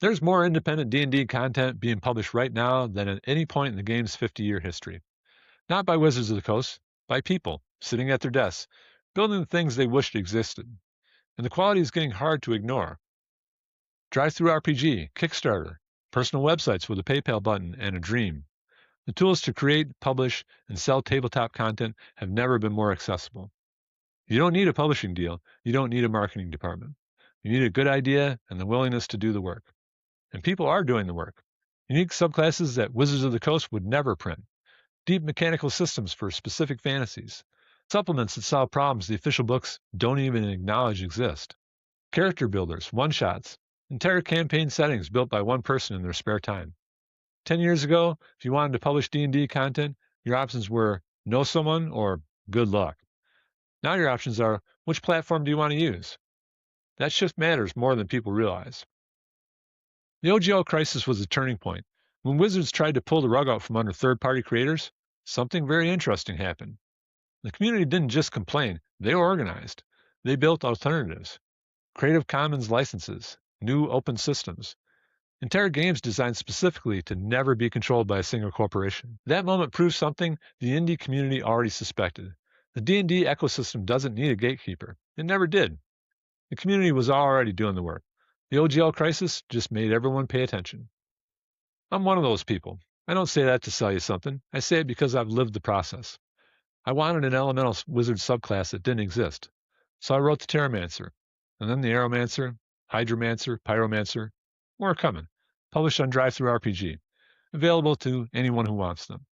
There's more independent D&D content being published right now than at any point in the game's 50-year history. Not by Wizards of the Coast, by people sitting at their desks, building the things they wished existed. And the quality is getting hard to ignore. Drive-through RPG, Kickstarter, personal websites with a PayPal button and a dream. The tools to create, publish, and sell tabletop content have never been more accessible. You don't need a publishing deal. You don't need a marketing department. You need a good idea and the willingness to do the work. And people are doing the work. Unique subclasses that Wizards of the Coast would never print. Deep mechanical systems for specific fantasies. Supplements that solve problems the official books don't even acknowledge exist. Character builders, one-shots, entire campaign settings built by one person in their spare time. 10 years ago, if you wanted to publish D&D content, your options were know someone or good luck. Now your options are which platform do you want to use? That shift matters more than people realize. The OGL crisis was a turning point. When Wizards tried to pull the rug out from under third-party creators, something very interesting happened. The community didn't just complain, they organized. They built alternatives, Creative Commons licenses, new open systems, entire games designed specifically to never be controlled by a single corporation. That moment proved something the indie community already suspected. The D&D ecosystem doesn't need a gatekeeper. It never did. The community was already doing the work. The OGL crisis just made everyone pay attention. I'm one of those people. I don't say that to sell you something. I say it because I've lived the process. I wanted an elemental wizard subclass that didn't exist. So I wrote the Terramancer, and then the Aeromancer, Hydromancer, Pyromancer. More coming. Published on Drive-through RPG. Available to anyone who wants them.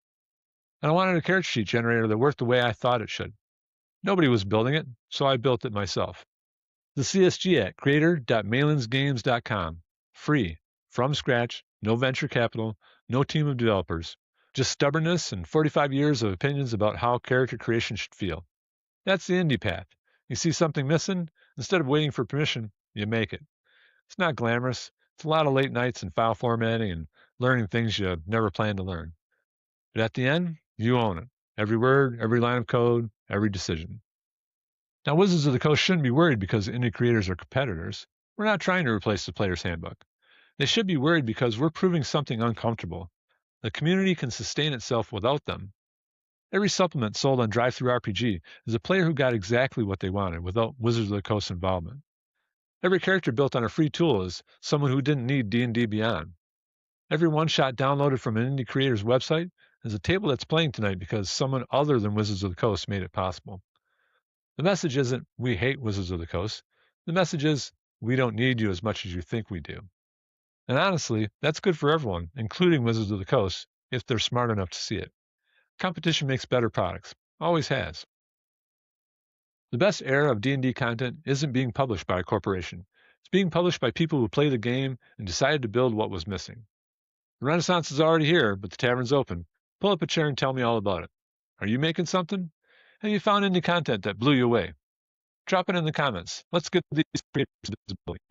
And I wanted a character sheet generator that worked the way I thought it should. Nobody was building it, so I built it myself. The CSG at creator.malensgames.com. Free. From scratch. No venture capital. No team of developers. Just stubbornness and 45 years of opinions about how character creation should feel. That's the indie path. You see something missing, instead of waiting for permission, you make it. It's not glamorous. It's a lot of late nights and file formatting and learning things you never planned to learn. But at the end, you own it. Every word, every line of code, every decision. Now, Wizards of the Coast shouldn't be worried because indie creators are competitors. We're not trying to replace the player's handbook. They should be worried because we're proving something uncomfortable. The community can sustain itself without them. Every supplement sold on Drive-through RPG is a player who got exactly what they wanted without Wizards of the Coast involvement. Every character built on a free tool is someone who didn't need D&D Beyond. Every one-shot downloaded from an indie creator's website is a table that's playing tonight because someone other than Wizards of the Coast made it possible. The message isn't, we hate Wizards of the Coast. The message is, we don't need you as much as you think we do. And honestly, that's good for everyone, including Wizards of the Coast, if they're smart enough to see it. Competition makes better products. Always has. The best era of D&D content isn't being published by a corporation. It's being published by people who play the game and decided to build what was missing. The Renaissance is already here, but the tavern's open. Pull up a chair and tell me all about it. Are you making something? Have you found indie content that blew you away? Drop it in the comments. Let's get these creators visibility.